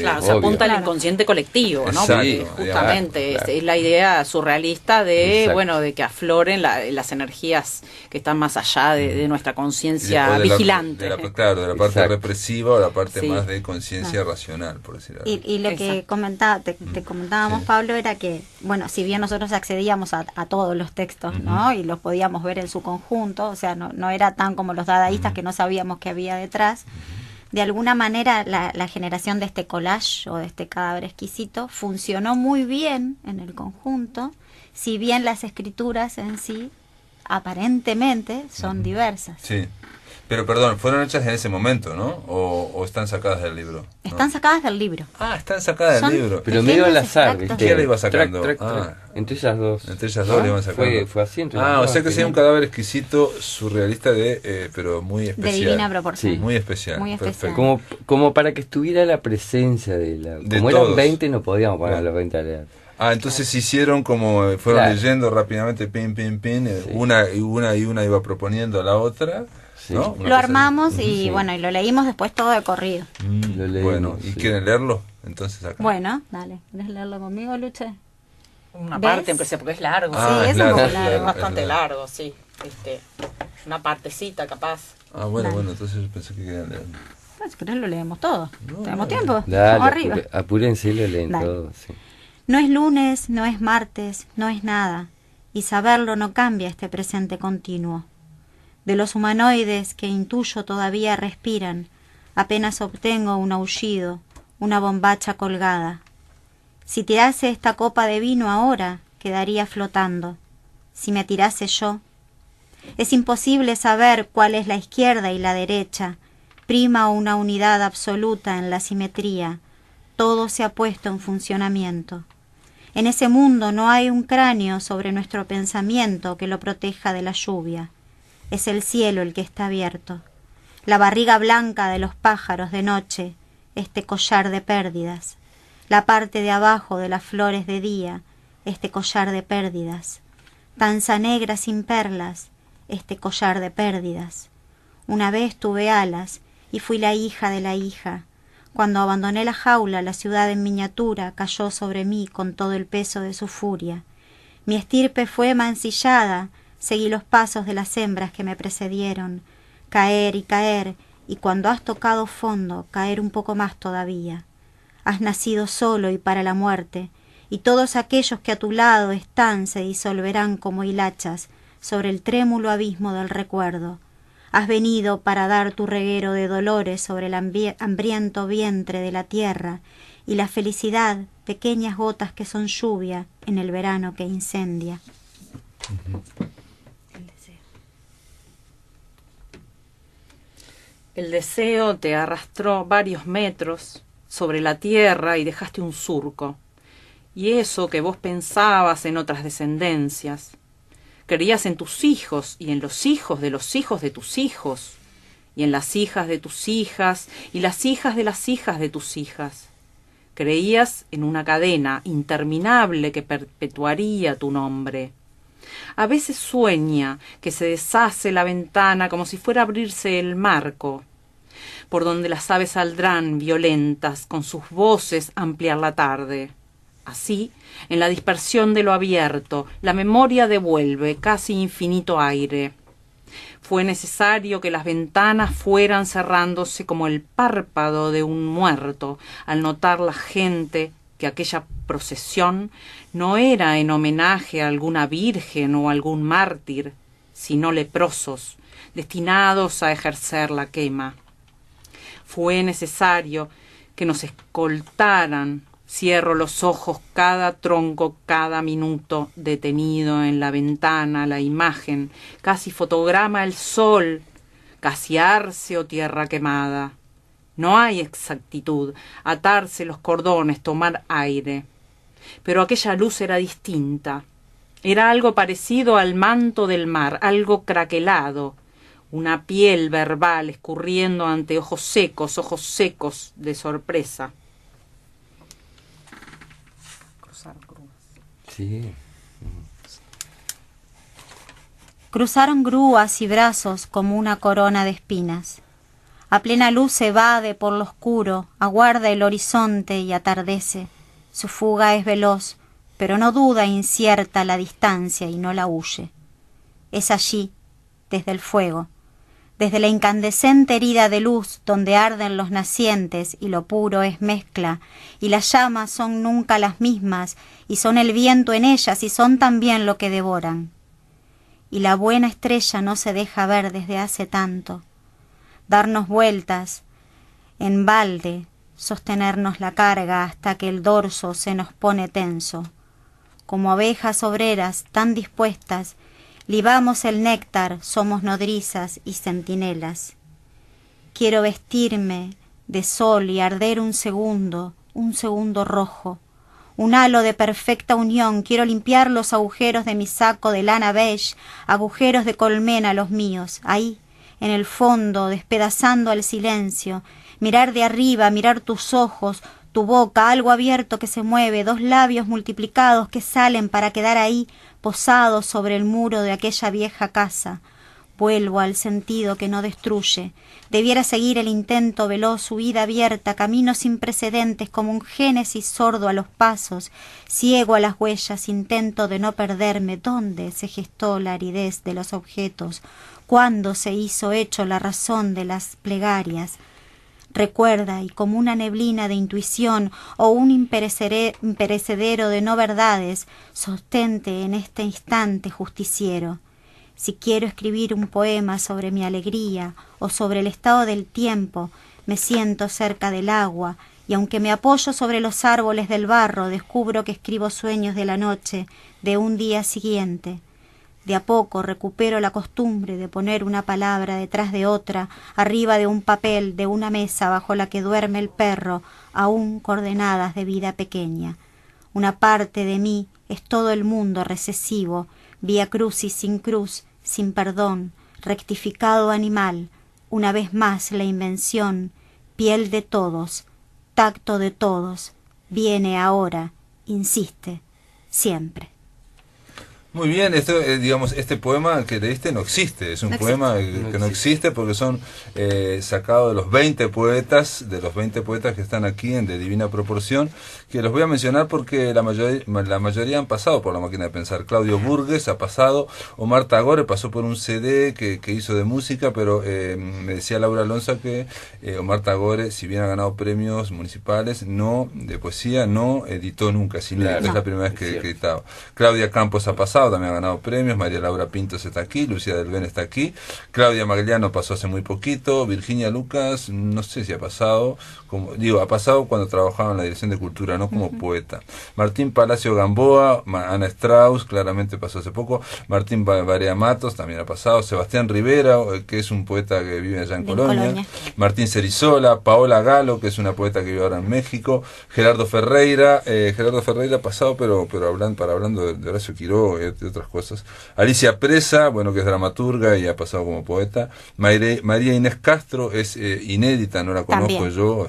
Claro, se apunta al inconsciente colectivo, ¿no? Exacto, Porque justamente claro. es la idea surrealista de, Exacto. bueno, de que afloren las energías que están más allá de nuestra conciencia vigilante. De la parte Exacto. represiva o la parte Sí. más de conciencia racional, por decirlo así. Y lo que te comentábamos, Sí. Pablo, era que, bueno, si bien nosotros accedíamos a todos los textos, ¿no? Y los podíamos ver en su conjunto, o sea, no era tan como los dadaístas que no sabíamos qué había detrás. De alguna manera la generación de este collage o de este cadáver exquisito funcionó muy bien en el conjunto, si bien las escrituras en sí aparentemente son diversas. Sí. Pero perdón, fueron hechas en ese momento, ¿no? ¿O están sacadas del libro? ¿No? Están sacadas del libro. Ah, están sacadas Son- del libro. Pero medio al azar, Exacto. ¿viste? ¿Quién la iba sacando? Trac, trac, trac. Entre ellas dos. Entre ellas dos le iban sacando. Fue así entre Ah, ellas o dos, sea que que sea un no- cadáver exquisito, surrealista, pero muy De especial. divina proporción. Sí. Muy especial. Muy especial. Perfecto. como para que estuviera la presencia de la... De Como todos. eran 20 no podíamos poner Claro. los 20 a leer. Ah, entonces hicieron como fueron Claro. leyendo rápidamente, pin, Sí. una iba proponiendo a la otra, Sí. ¿no? Una Lo cosa armamos y Sí. bueno, y lo leímos después todo de corrido. así. Lo leímos, Bueno, ¿y sí. quieren leerlo? Entonces acá. Bueno, dale, ¿quieres leerlo conmigo, Luche? Una ¿Ves? parte, aunque sea, porque es largo. Ah, Sí, es es un poco largo, largo. Es bastante es largo, sí. Una partecita capaz. Ah, bueno, Dale. entonces yo pensé que querían leerlo. Si querés lo leemos todo. No, ¿Tenemos no. tiempo? Dale, Vamos arriba. apúrense y lo leen Dale. todo. Sí. No es lunes, no es martes, no es nada, y saberlo no cambia este presente continuo. De los humanoides que intuyo todavía respiran, apenas obtengo un aullido, una bombacha colgada. Si tirase esta copa de vino ahora, quedaría flotando. Si me tirase yo. Es imposible saber cuál es la izquierda y la derecha, prima una unidad absoluta en la simetría. Todo se ha puesto en funcionamiento. En ese mundo no hay un cráneo sobre nuestro pensamiento que lo proteja de la lluvia. Es el cielo el que está abierto. La barriga blanca de los pájaros de noche, este collar de pérdidas. La parte de abajo de las flores de día, este collar de pérdidas. Tanza negra sin perlas, este collar de pérdidas. Una vez tuve alas y fui la hija de la hija. Cuando abandoné la jaula, la ciudad en miniatura cayó sobre mí con todo el peso de su furia. Mi estirpe fue mancillada, seguí los pasos de las hembras que me precedieron, caer, y cuando has tocado fondo, caer un poco más todavía. Has nacido solo y para la muerte, y todos aquellos que a tu lado están se disolverán como hilachas sobre el trémulo abismo del recuerdo. Has venido para dar tu reguero de dolores sobre el hambriento vientre de la tierra, y la felicidad, pequeñas gotas que son lluvia en el verano que incendia. El deseo te arrastró varios metros sobre la tierra y dejaste un surco. Y eso que vos pensabas en otras descendencias. Creías en tus hijos y en los hijos de tus hijos, y en las hijas de tus hijas y las hijas de las hijas de tus hijas. Creías en una cadena interminable que perpetuaría tu nombre. A veces sueña que se deshace la ventana como si fuera a abrirse el marco, por donde las aves saldrán violentas con sus voces a ampliar la tarde. Así, en la dispersión de lo abierto, la memoria devuelve casi infinito aire. Fue necesario que las ventanas fueran cerrándose como el párpado de un muerto, al notar la gente que aquella procesión no era en homenaje a alguna virgen o algún mártir, sino leprosos, destinados a ejercer la quema. Fue necesario que nos escoltaran. Cierro los ojos, cada tronco, cada minuto, detenido en la ventana, la imagen, casi fotograma el sol gasearse o tierra quemada. No hay exactitud, atarse los cordones, tomar aire. Pero aquella luz era distinta. Era algo parecido al manto del mar, algo craquelado, una piel verbal escurriendo ante ojos secos de sorpresa. Sí. Cruzaron grúas y brazos como una corona de espinas. A plena luz se evade por lo oscuro, aguarda el horizonte y atardece. Su fuga es veloz, pero no duda incierta la distancia y no la huye. Es allí, desde el fuego, desde la incandescente herida de luz donde arden los nacientes y lo puro es mezcla, y las llamas son nunca las mismas, y son el viento en ellas y son también lo que devoran. Y la buena estrella no se deja ver desde hace tanto. Darnos vueltas en balde, sostenernos la carga hasta que el dorso se nos pone tenso. Como abejas obreras tan dispuestas, libamos el néctar, somos nodrizas y centinelas. Quiero vestirme de sol y arder un segundo rojo. Un halo de perfecta unión, quiero limpiar los agujeros de mi saco de lana beige, agujeros de colmena los míos, ahí, en el fondo, despedazando al silencio, mirar de arriba, mirar tus ojos, tu boca, algo abierto que se mueve, dos labios multiplicados que salen para quedar ahí, posados sobre el muro de aquella vieja casa. Vuelvo al sentido que no destruye. Debiera seguir el intento veloz, huida abierta, camino sin precedentes, como un génesis sordo a los pasos, ciego a las huellas, intento de no perderme. ¿Dónde se gestó la aridez de los objetos? ¿Cuándo se hizo hecho la razón de las plegarias? Recuerda, y como una neblina de intuición o un imperecedero de no verdades, sostente en este instante justiciero. Si quiero escribir un poema sobre mi alegría o sobre el estado del tiempo, me siento cerca del agua, y aunque me apoyo sobre los árboles del barro, descubro que escribo sueños de la noche, de un día siguiente. De a poco recupero la costumbre de poner una palabra detrás de otra, arriba de un papel, de una mesa bajo la que duerme el perro, aún coordenadas de vida pequeña. Una parte de mí es todo el mundo recesivo, vía crucis sin cruz, sin perdón, rectificado animal, una vez más la invención, piel de todos, tacto de todos, viene ahora, insiste, siempre. Muy bien, esto, digamos, este poema que leíste no existe, es un poema que no existe porque son sacados de los 20 poetas, que están aquí en De Divina Proporción, que los voy a mencionar porque la mayoría han pasado por La Máquina de Pensar. Claudio Burgues ha pasado, Omar Tagore pasó por un CD que hizo de música, pero me decía Laura Alonso que Omar Tagore, si bien ha ganado premios municipales, no de poesía, no editó nunca cine, claro, es la primera vez que editaba. Claudia Campos ha pasado, también ha ganado premios, María Laura Pintos está aquí, Lucía del Ben está aquí, Claudia Magliano pasó hace muy poquito, Virginia Lucas, no sé si ha pasado, ha pasado cuando trabajaba en la Dirección de Cultura, no como poeta. Martín Palacio Gamboa, Ana Strauss, claramente pasó hace poco, Martín Barea Matos también ha pasado, Sebastián Rivera, que es un poeta que vive allá en Colonia, Martín Cerizola, Paola Galo, que es una poeta que vive ahora en México, Gerardo Ferreira ha pasado, pero hablando de Horacio Quiroga y de otras cosas. Alicia Presa, bueno, que es dramaturga y ha pasado como poeta. María Inés Castro es inédita, no la conozco también. Yo,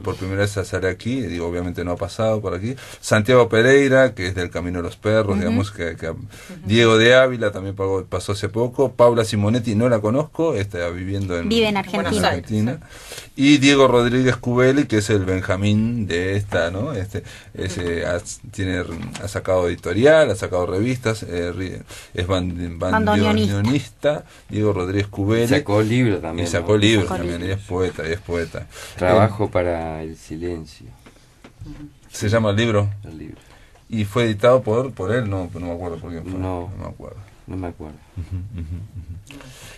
por primera vez sale aquí, digo, obviamente no ha pasado por aquí. Santiago Pereira, que es del Camino de los Perros, digamos, que Diego de Ávila también pasó hace poco. Paula Simonetti, no la conozco, está viviendo vive en Argentina. Y Diego Rodríguez Cubeli, que es el Benjamín de esta, ¿no? Ha sacado editorial, ha sacado revistas, es bandoneonista, Diego Rodríguez Cubeli. Sacó libro también. Y es poeta. Trabajo para el silencio. ¿Se llama el libro? El libro. ¿Y fue editado por él? No me acuerdo por quién fue. No me acuerdo.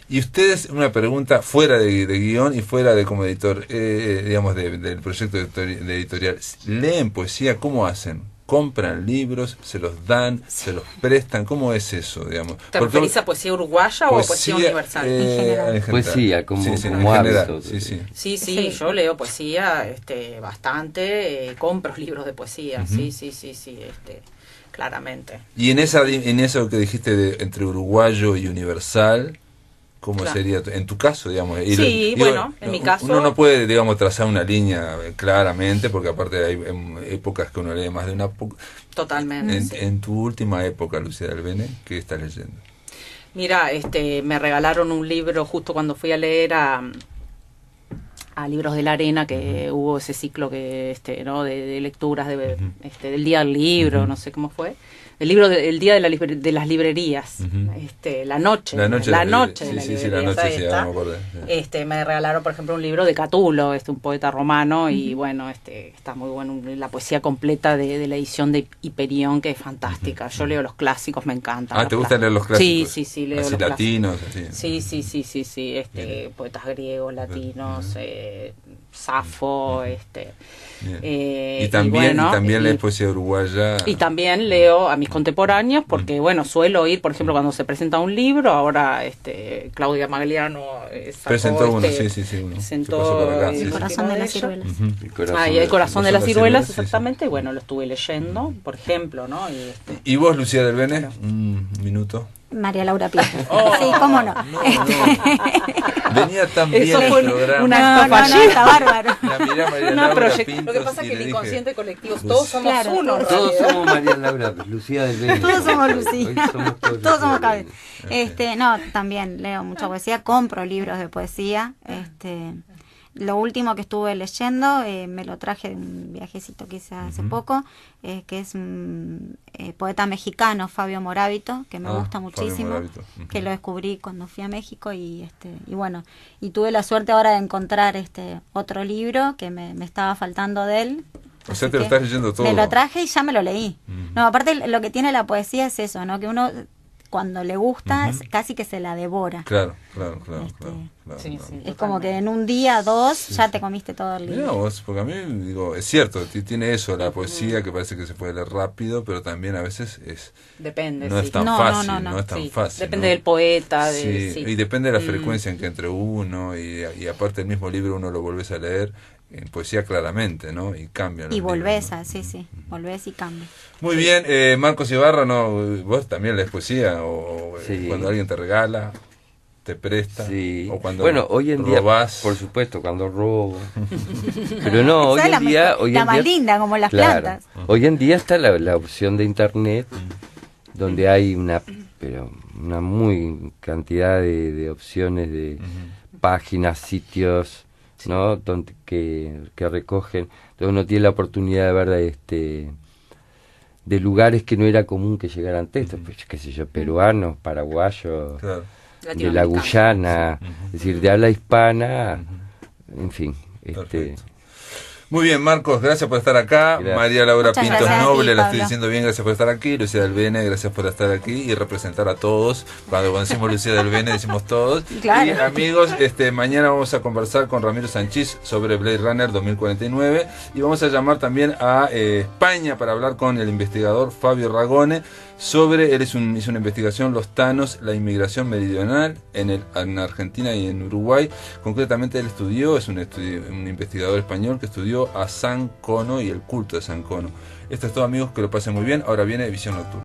Y ustedes, una pregunta fuera de guión y fuera de como editor, digamos, del proyecto de editorial, ¿leen poesía? ¿Cómo hacen? compran libros, se los dan, se los prestan? ¿Cómo es eso, digamos? ¿Te referís a poesía uruguaya o a poesía universal? En general. Poesía, como en hábito. general, sí. Sí, yo leo poesía bastante, compro libros de poesía, sí, claramente. Y en eso que dijiste entre uruguayo y universal, ¿cómo sería en tu caso, digamos? Sí, en mi caso... Uno no puede, digamos, trazar una línea claramente, porque aparte hay épocas que uno lee más de una... Totalmente. En tu última época, Lucía del Bene, ¿qué estás leyendo? Mira, me regalaron un libro justo cuando fui a leer a Libros de la Arena, que hubo ese ciclo que de lecturas del Día del Libro, no sé cómo fue. El libro del Día de las Librerías, la noche de la librería. Me regalaron, por ejemplo, un libro de Catulo, un poeta romano, y bueno, está muy bueno, la poesía completa de la edición de Hiperión, que es fantástica. Yo leo los clásicos, me encantan. ¿Te gusta leer los clásicos? Sí, leo así los latinos, clásicos. Sí, poetas griegos, latinos, Safo, y también lees poesía uruguaya. Y también leo a mis contemporáneos, porque suelo ir, por ejemplo, cuando se presenta un libro. Ahora Claudia Magliano presentó uno, presentó El corazón de las ciruelas. El corazón de las ciruelas, exactamente. Y lo estuve leyendo, por ejemplo, ¿no? ¿Y vos, Lucía del Bene? Un minuto. María Laura Pinto. Sí, cómo no. Venía tan bien eso el fue programa. Un acto fallido. Está bárbaro. La mirá María Laura Pintos. Lo que pasa es que el dije, inconsciente colectivo, todos somos uno. Todos somos María Laura, Lucía del Bene. Todos somos Lucía. Todos somos Cabez. No, también leo mucha poesía, compro libros de poesía. Lo último que estuve leyendo, me lo traje de un viajecito que hice hace poco, que es un poeta mexicano, Fabio Morábito, que me gusta muchísimo, que lo descubrí cuando fui a México y tuve la suerte ahora de encontrar otro libro que me estaba faltando de él. O sea, te lo estás leyendo todo. Me lo traje y ya me lo leí. No, aparte lo que tiene la poesía es eso, ¿no? Que uno cuando le gusta casi que se la devora. Claro. Sí, es como que en un día, dos, ya te comiste todo el libro. Mirá vos, porque a mí, es cierto, tiene eso, la poesía, que parece que se puede leer rápido, pero también a veces depende, no es tan fácil, no es tan fácil. Depende del poeta. Y depende de la frecuencia en que entre uno, y aparte el mismo libro uno lo volvés a leer, en poesía claramente, ¿no? Y cambia. Y volvés volvés y cambia. Muy bien, Marcos Ibarra, vos también lees poesía, o cuando alguien te regala, te presta, o cuando hoy en robás. Día, por supuesto, cuando robo. Pero no, hoy en día... La más linda, como las plantas. Hoy en día está la opción de internet, donde hay una muy cantidad de opciones de páginas, sitios, ¿no? Donde que recogen. Entonces uno tiene la oportunidad de ver de lugares que no era común que llegaran textos, pues, qué sé yo, peruanos, paraguayos, de la Guyana, es decir, de habla hispana, en fin. Muy bien, Marcos, gracias por estar acá. Gracias. María Laura Muchas Pintos gracias Noble, a ti, la estoy Pablo. diciendo bien, gracias por estar aquí. Lucía del Bene, gracias por estar aquí y representar a todos. Cuando decimos Lucía del Bene, decimos todos. Claro. Y amigos, mañana vamos a conversar con Ramiro Sanchís sobre Blade Runner 2049 y vamos a llamar también a España para hablar con el investigador Fabio Ragone sobre, hizo una investigación, los Thanos, la inmigración meridional en Argentina y en Uruguay. Concretamente él es un investigador español que estudió a San Cono y el culto de San Cono. Esto es todo, amigos, que lo pasen muy bien. Ahora viene Visión Nocturna.